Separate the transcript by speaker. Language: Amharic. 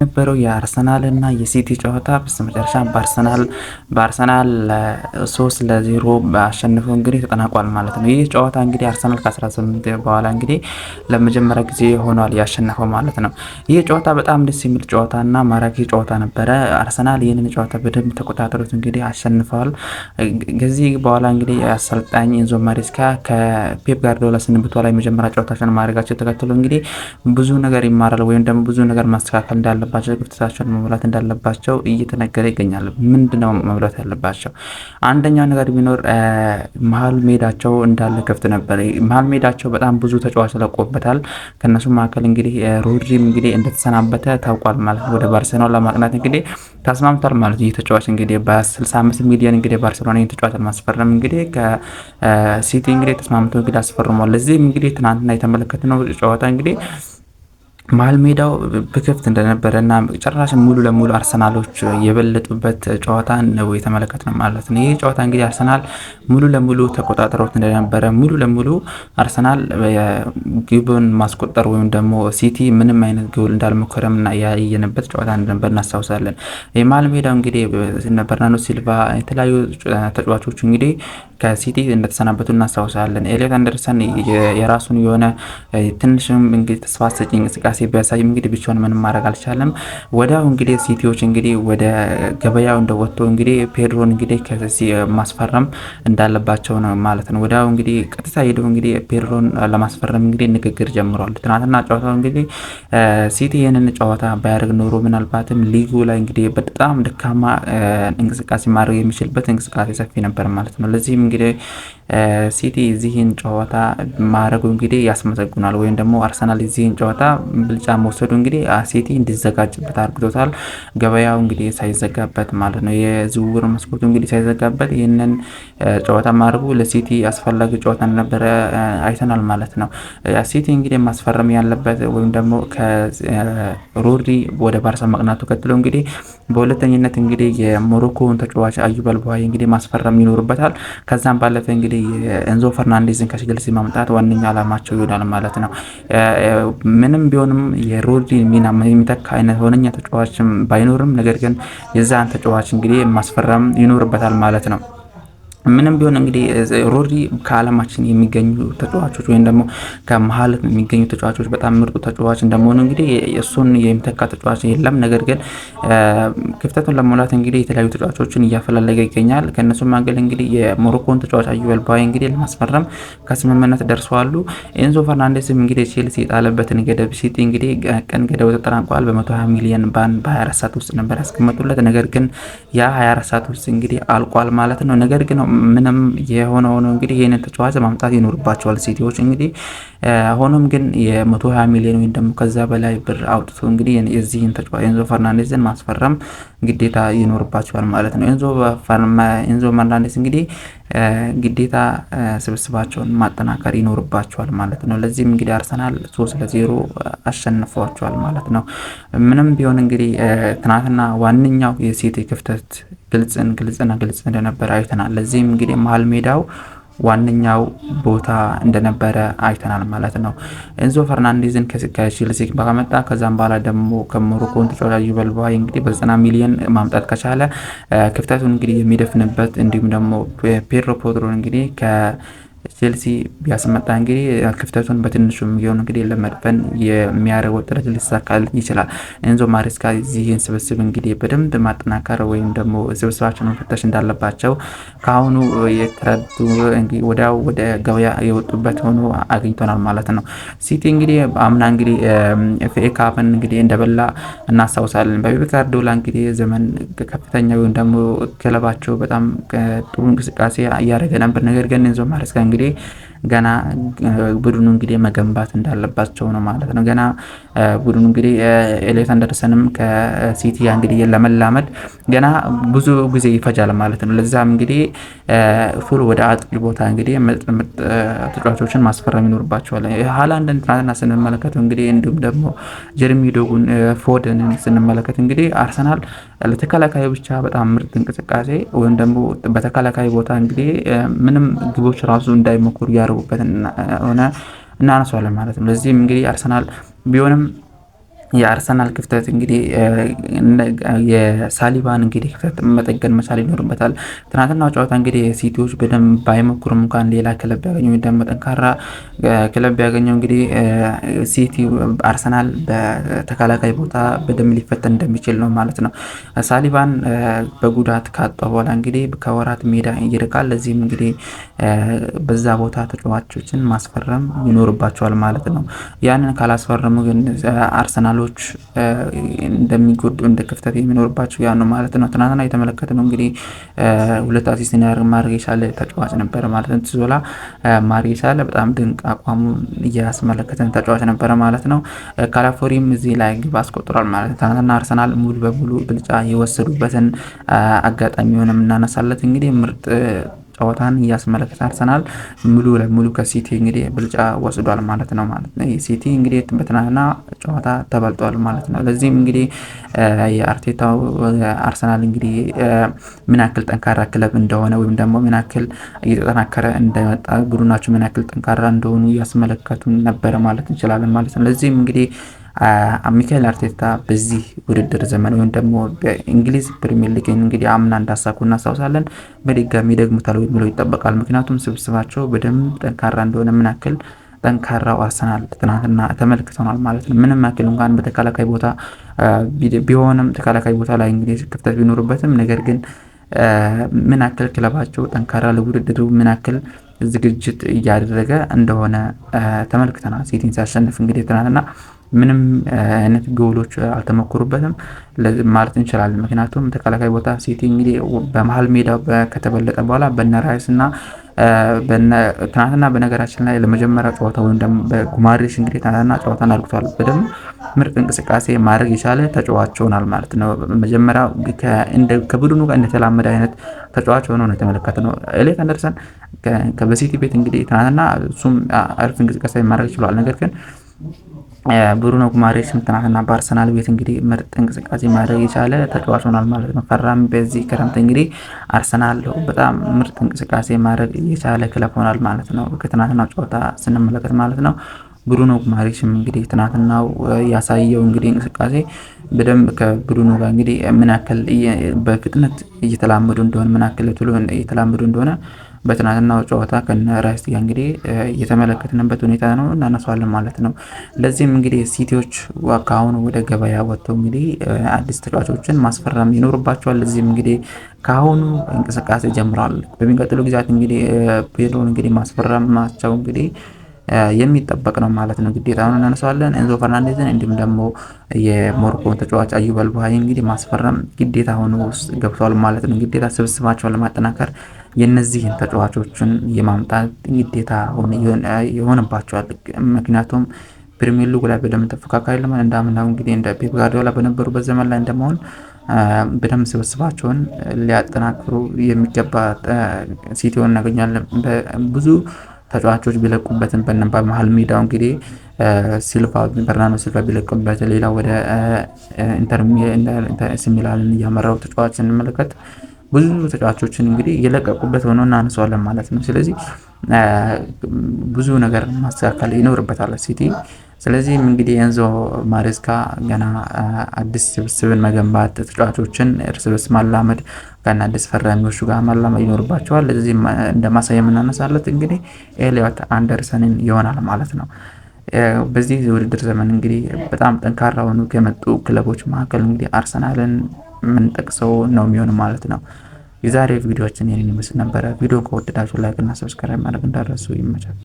Speaker 1: የነበረው የአርሰናል እና የሲቲ ጨዋታ በስተመጨረሻ በአርሰናል 3-0 አሸንፈው እንግዲህ ተጠናቋል ማለት ነው። ይህ ጨዋታ እንግዲህ አርሰናል ከ18 በኋላ እንግዲህ ለመጀመሪያ ጊዜ ሆኗል ያሸነፈው ማለት ነው። ይህ ጨዋታ በጣም ደስ የሚል ጨዋታ እና ማራኪ ጨዋታ ነበረ። አርሰናል ይህንን ጨዋታ በደንብ ተቆጣጠሩት እንግዲህ አሸንፈዋል። ከዚህ በኋላ እንግዲህ አሰልጣኝ ኤንዞ ማሬስካ ከፔፕ ጋርዲዮላ ስንብት ላይ መጀመሪያ ጨዋታቸውን ማድረጋቸው ተከትሎ እንግዲህ ብዙ ነገር ይማራል ወይም ደግሞ ብዙ ነገር ማስተካከል እንዳለ ክፍተታቸውን መሙላት እንዳለባቸው እየተነገረ ይገኛል። ምንድነው መሙላት ያለባቸው? አንደኛው ነገር ቢኖር መሀል ሜዳቸው እንዳለ ክፍት ነበር። መሀል ሜዳቸው በጣም ብዙ ተጫዋች ተለቆበታል። ከነሱ መካከል እንግዲህ ሮድሪም እንግዲህ እንደተሰናበተ ታውቋል ማለት ወደ ባርሴሎና ለማቅናት እንግዲህ ተስማምቷል ማለት ይህ ተጫዋች እንግዲህ በ65 ሚሊዮን እንግዲህ ባርሴሎና ይህን ተጫዋች ማስፈረም እንግዲህ ከሲቲ እንግዲህ ተስማምቶ እንግዲህ አስፈርሟል። ለዚህም እንግዲህ ትናንትና የተመለከትነው ጨዋታ እንግዲህ መሀል ሜዳው በክፍት እንደነበረ እና ጭራሽ ሙሉ ለሙሉ አርሰናሎች የበለጡበት ጨዋታ ነው የተመለከትነው ማለት ነው። ይህ ጨዋታ እንግዲህ አርሰናል ሙሉ ለሙሉ ተቆጣጥሮት እንደነበረ ሙሉ ለሙሉ አርሰናል ግብን ማስቆጠር ወይም ደግሞ ሲቲ ምንም አይነት ግብ እንዳልሞከረም እና ያየንበት ጨዋታ እንደነበር እናስታውሳለን። የመሀል ሜዳው እንግዲህ በርናርዶ ሲልቫ የተለያዩ ተጫዋቾች እንግዲህ ከሲቲ እንደተሰናበቱ እናስታውሳለን። ኤሊዮት አንደርሰን የራሱን የሆነ ትንሽም እንግዲህ ተስፋ ሰጪ እንቅስቃሴ ቢያሳይም እንግዲህ ብቻውን ምንም ማድረግ አልቻለም። ወዲያው እንግዲህ ሲቲዎች እንግዲህ ወደ ገበያው እንደወጡ እንግዲህ ፔድሮን እንግዲህ ከዚህ ማስፈረም እንዳለባቸው ነው ማለት ነው። ወዲያው እንግዲህ ቀጥታ ሄደው እንግዲህ ፔድሮን ለማስፈረም እንግዲህ ንግግር ጀምረዋል። ትናንትና ጨዋታው እንግዲህ ሲቲ ይህንን ጨዋታ ባያደርግ ኖሮ ምናልባትም ሊጉ ላይ እንግዲህ በጣም ደካማ እንቅስቃሴ ማድረግ የሚችልበት እንቅስቃሴ ሰፊ ነበር ማለት ነው። ለዚህም እንግዲህ ሲቲ እዚህን ጨዋታ ማድረጉ እንግዲህ ያስመሰግናል ወይም ደግሞ አርሰናል እዚህን ጨዋታ ብልጫ መውሰዱ እንግዲህ ሲቲ እንዲዘጋጅበት አድርጎታል። ገበያው እንግዲህ ሳይዘጋበት ማለት ነው። የዝውውር መስኮቱ እንግዲህ ሳይዘጋበት ይህንን ጨዋታ ማድረጉ ለሲቲ አስፈላጊ ጨዋታ እንደነበረ አይተናል ማለት ነው። ሲቲ እንግዲህ ማስፈረም ያለበት ወይም ደግሞ ከሮድሪ ወደ ባርሳ መቅናቱ ቀጥሎ እንግዲህ በሁለተኝነት እንግዲህ የሞሮኮውን ተጫዋች አዩብ አልቡሃይ እንግዲህ ማስፈረም ይኖርበታል። ከዛም ባለፈ እንግዲህ ኤንዞ ፈርናንዴዝን ከቼልሲ ማምጣት ዋነኛ ዓላማቸው ይሆናል ማለት ነው። ምንም ቢሆንም የሮድሪ ሚና የሚተካ አይነት ሆነኛ ተጫዋችም ባይኖርም ነገር ግን የዛን ተጫዋች እንግዲህ ማስፈረም ይኖርበታል ማለት ነው። ምንም ቢሆን እንግዲህ ሮድሪ ከዓለማችን የሚገኙ ተጫዋቾች ወይም ደግሞ ከመሀል የሚገኙ ተጫዋቾች በጣም ምርጡ ተጫዋች እንደመሆኑ እንግዲህ እሱን የሚተካ ተጫዋች የለም። ነገር ግን ክፍተቱን ለመሙላት እንግዲህ የተለያዩ ተጫዋቾችን እያፈላለገ ይገኛል። ከእነሱ መካከል እንግዲህ የሞሮኮን ተጫዋች አዩብ አልቡሃይ እንግዲህ ለማስፈረም ከስምምነት ደርሰዋል። ኤንዞ ፈርናንዴስም እንግዲህ ቼልሲ የጣለበትን ገደብ ሲቲ እንግዲህ ቀን ገደቡ ተጠናቋል። በ120 ሚሊዮን በ24 ሰዓት ውስጥ ነበር ያስቀመጡለት። ነገር ግን ያ 24 ሰዓት ውስጥ እንግዲህ አልቋል ማለት ነው። ነገር ግን ምንም የሆነ ሆኖ እንግዲህ ይህንን ተጫዋች ማምጣት ይኖርባቸዋል ሲቲዎች እንግዲህ ሆኖም ግን የ120 ሚሊዮን ወይም ደግሞ ከዛ በላይ ብር አውጥቶ እንግዲህ የዚህን ተጫዋች ኤንዞ ፈርናንዴዝን ማስፈረም ግዴታ ይኖርባቸዋል ማለት ነው። ኤንዞ ፈርናንዴዝ እንግዲህ ግዴታ ስብስባቸውን ማጠናከር ይኖርባቸዋል ማለት ነው። ለዚህም እንግዲህ አርሰናል 3-0 አሸንፏቸዋል ማለት ነው። ምንም ቢሆን እንግዲህ ትናንትና ዋነኛው የሲቲ ክፍተት ግልጽ እንደነበረ አይተናል። ለዚህም እንግዲህ መሀል ሜዳው ዋነኛው ቦታ እንደነበረ አይተናል ማለት ነው። ኤንዞ ፈርናንዴዝን ከቼልሲ ባመጣ ከዛም በኋላ ደግሞ ከሞሮኮን ተጫዋች አዩብ አልቡሃይ እንግዲህ በ90 ሚሊዮን ማምጣት ከቻለ ክፍተቱን እንግዲህ የሚደፍንበት እንዲሁም ደግሞ ፔድሮ ፖሮን እንግዲህ ቼልሲ ቢያስመጣ እንግዲህ ክፍተቱን በትንሹም ቢሆን እንግዲህ ለመድፈን የሚያደርገው ጥረት ሊሳካል ይችላል። ኤንዞ ማሬስካ እዚህን ስብስብ እንግዲህ በደንብ ማጠናከር ወይም ደግሞ ስብስባቸውን መፈተሽ እንዳለባቸው ከአሁኑ የተረዱ ወዲያው ወደ ገበያ የወጡበት ሆኖ አግኝቶናል ማለት ነው። ሲቲ እንግዲህ አምና እንግዲህ ኤፍኤ ካፕን እንግዲህ እንደበላ እናስታውሳለን። በፔፕ ጋርዲዮላ እንግዲህ ዘመን ከፍተኛ ወይም ደግሞ ክለባቸው በጣም ጥሩ እንቅስቃሴ እያደረገ ነበር። ነገር ግን ኤንዞ ማሬስካ እንግዲህ ገና ቡድኑ እንግዲህ መገንባት እንዳለባቸው ነው ማለት ነው። ገና ቡድኑ እንግዲህ ኤሊዮት አንደርሰንም ከሲቲ እንግዲህ ለመላመድ ገና ብዙ ጊዜ ይፈጃል ማለት ነው። ለዛም እንግዲህ ፉል ወደ አጥቂ ቦታ እንግዲህ ምርጥ ተጫዋቾችን ማስፈረም ይኖርባቸዋል። ሃላንድን ትናንትና ስንመለከተው እንግዲህ እንዲሁም ደግሞ ጀርሚ ዶጉን ፎደንን ስንመለከት እንግዲህ አርሰናል ለተከላካዩ ብቻ በጣም ምርጥ እንቅስቃሴ ወይም ደግሞ በተከላካይ ቦታ እንግዲህ ምንም ግቦች ራሱ እንዳይሞክሩ ያደርጉበት ሆነ እናነሳዋለን ማለት ነው። ለዚህም እንግዲህ አርሰናል ቢሆንም የአርሰናል ክፍተት እንግዲህ የሳሊባን እንግዲህ ክፍተት መጠገን መቻል ይኖርበታል። ትናንትናው ጨዋታ እንግዲህ ሲቲዎች በደንብ ባይሞክሩም እንኳን ሌላ ክለብ ቢያገኘው ደግሞ ጠንካራ ክለብ ቢያገኘው እንግዲህ ሲቲ አርሰናል በተከላካይ ቦታ በደንብ ሊፈተን እንደሚችል ነው ማለት ነው። ሳሊባን በጉዳት ካጣ በኋላ እንግዲህ ከወራት ሜዳ ይርቃል። ለዚህም እንግዲህ በዛ ቦታ ተጫዋቾችን ማስፈረም ይኖርባቸዋል ማለት ነው። ያንን ካላስፈረሙ ግን አርሰናሎች እንደሚጎዱ እንደ ክፍተት የሚኖርባቸው ያ ነው ማለት ነው። ትናንትና የተመለከትነው እንግዲህ ሁለት አሲስት ማድረግ የቻለ ተጫዋች ነበረ ማለት ነው። ዞላ ማድረግ የቻለ በጣም ድንቅ አቋሙን እያስመለከተን ተጫዋች ነበረ ማለት ነው። ካላፎሪም እዚህ ላይ ግብ አስቆጥሯል ማለት ነው። ትናንትና አርሰናል ሙሉ በሙሉ ብልጫ የወሰዱበትን አጋጣሚ ሆነ የምናነሳለት እንግዲህ ምርጥ ጨዋታን እያስመለከተ አርሰናል ሙሉ ለሙሉ ከሲቲ እንግዲህ ብልጫ ወስዷል ማለት ነው። ሲቲ እንግዲህ በትናንትና ጨዋታ ተበልጧል ማለት ነው። ለዚህም እንግዲህ የአርቴታው አርሰናል እንግዲህ ምን ያክል ጠንካራ ክለብ እንደሆነ ወይም ደግሞ ምን ያክል እየተጠናከረ እንደመጣ ቡድናቸው ምን ያክል ጠንካራ እንደሆኑ እያስመለከቱን ነበረ ማለት እንችላለን ማለት ነው። ለዚህም እንግዲህ ሚካኤል አርቴታ በዚህ ውድድር ዘመን ወይም ደግሞ በእንግሊዝ ፕሪሚየር ሊግ እንግዲህ አምና እንዳሳኩ እናስታውሳለን። በድጋሚ ደግሞታል የሚለው ይጠበቃል። ምክንያቱም ስብስባቸው በደንብ ጠንካራ እንደሆነ ምን ያክል ጠንካራው አርሰናል ትናንትና ተመልክተናል ማለት ነው። ምንም ያክል እንኳን በተከላካይ ቦታ ቢሆንም ተከላካይ ቦታ ላይ እንግዲህ ክፍተት ቢኖርበትም ነገር ግን ምን ያክል ክለባቸው ጠንካራ ለውድድሩ ምን ያክል ዝግጅት እያደረገ እንደሆነ ተመልክተናል። ሲቲን ሲያሸንፍ እንግዲህ ትናንትና ምንም አይነት ጎሎች አልተሞከሩበትም ማለት እንችላለን። ምክንያቱም ተከላካይ ቦታ ሲቲ እንግዲህ በመሀል ሜዳ ከተበለጠ በኋላ በነ ራይስ እና ትናንትና በነገራችን ላይ ለመጀመሪያ ጨዋታ ወይም ደግሞ በጉማሬሽ እንግዲህ ትናንትና ጨዋታን አድርጓል። በደንብ ምርጥ እንቅስቃሴ ማድረግ የቻለ ተጫዋች ሆናል ማለት ነው። መጀመሪያ ከቡድኑ ጋር እንደተላመደ አይነት ተጫዋች ሆኖ ነው የተመለከትነው። ኤሊዮት አንደርሰን በሲቲ ቤት እንግዲህ ትናንትና እሱም አሪፍ እንቅስቃሴ ማድረግ ችሏል። ነገር ግን ብሩኖ ጉማሬሽም ትናንትና በአርሰናል ቤት እንግዲህ ምርጥ እንቅስቃሴ ማድረግ የቻለ ተጫዋች ሆኗል ማለት ነው። ፈራሚ በዚህ ክረምት እንግዲህ አርሰናል በጣም ምርጥ እንቅስቃሴ ማድረግ የቻለ ክለብ ሆኗል ማለት ነው። ከትናንትናው ጨዋታ ስንመለከት ማለት ነው። ብሩኖ ጉማሬሽም እንግዲህ ትናንትናው ያሳየው እንግዲህ እንቅስቃሴ በደንብ ከብሩኖ ጋር እንግዲህ ምን ያክል በፍጥነት እየተላመዱ እንደሆነ ምን ያክል ቶሎ እየተላመዱ እንደሆነ በትናንትናው ጨዋታ ከነ ራይስ ጋር እንግዲህ የተመለከትንበት ሁኔታ ነው እናነሳዋለን ማለት ነው። ለዚህም እንግዲህ ሲቲዎች ከአሁኑ ወደ ገበያ ወጥተው እንግዲህ አዲስ ተጫዋቾችን ማስፈረም ይኖርባቸዋል። ለዚህም እንግዲህ ከአሁኑ እንቅስቃሴ ጀምረዋል። በሚቀጥሉ ጊዜያት እንግዲህ ፔድሮን እንግዲህ ማስፈረማቸው እንግዲህ የሚጠበቅ ነው ማለት ነው። ግዴታውን እናነሳዋለን። ኤንዞ ፈርናንዴዝን እንዲሁም ደግሞ የሞሮኮን ተጫዋች አዩብ አልቡሃይ እንግዲህ ማስፈረም ግዴታ ሆኖ ውስጥ ገብቷል ማለት ነው። ግዴታ ስብስባቸውን ለማጠናከር የነዚህን ተጫዋቾችን የማምጣት ግዴታ ይሆንባቸዋል። ምክንያቱም ፕሪሚየር ሊጉ ላይ በደንብ ተፎካካሪ ለማን እንዳምናው እንግዲህ እንደ ፔፕ ጋርዲዮላ በነበሩበት ዘመን ላይ እንደመሆን በደንብ ስብስባቸውን ሊያጠናክሩ የሚገባ ሲቲውን እናገኛለን። ብዙ ተጫዋቾች ቢለቁበትም በመሀል ሜዳው እንግዲህ በርናርዶ ሲልቫ ቢለቁበት ሌላ ወደ ኢንተር ሚላንን እያመራው ተጫዋች ስንመለከት ብዙ ተጫዋቾችን እንግዲህ የለቀቁበት ሆኖ እናነሳዋለን ማለት ነው። ስለዚህ ብዙ ነገር ማስተካከል ይኖርበታል ሲቲ። ስለዚህም እንግዲህ ኤንዞ ማሬስካ ገና አዲስ ስብስብን መገንባት ተጫዋቾችን እርስ በርስ ማላመድ ከና አዲስ ፈራሚዎቹ ጋር ማላመድ ይኖርባቸዋል። ለዚህም እንደማሳያ የምናነሳለት እንግዲህ ኤሊዮት አንደርሰንን ይሆናል ማለት ነው። በዚህ የውድድር ዘመን እንግዲህ በጣም ጠንካራ ሆኑ ከመጡ ክለቦች መካከል እንግዲህ አርሰናልን የምንጠቅሰው ነው የሚሆን ማለት ነው። የዛሬ ቪዲዮችን ይህንን ይመስል ነበረ። ቪዲዮ ከወደዳችሁ ላይክ እና ሰብስክራይብ ማድረግ እንዳትረሱ። ይመቻል።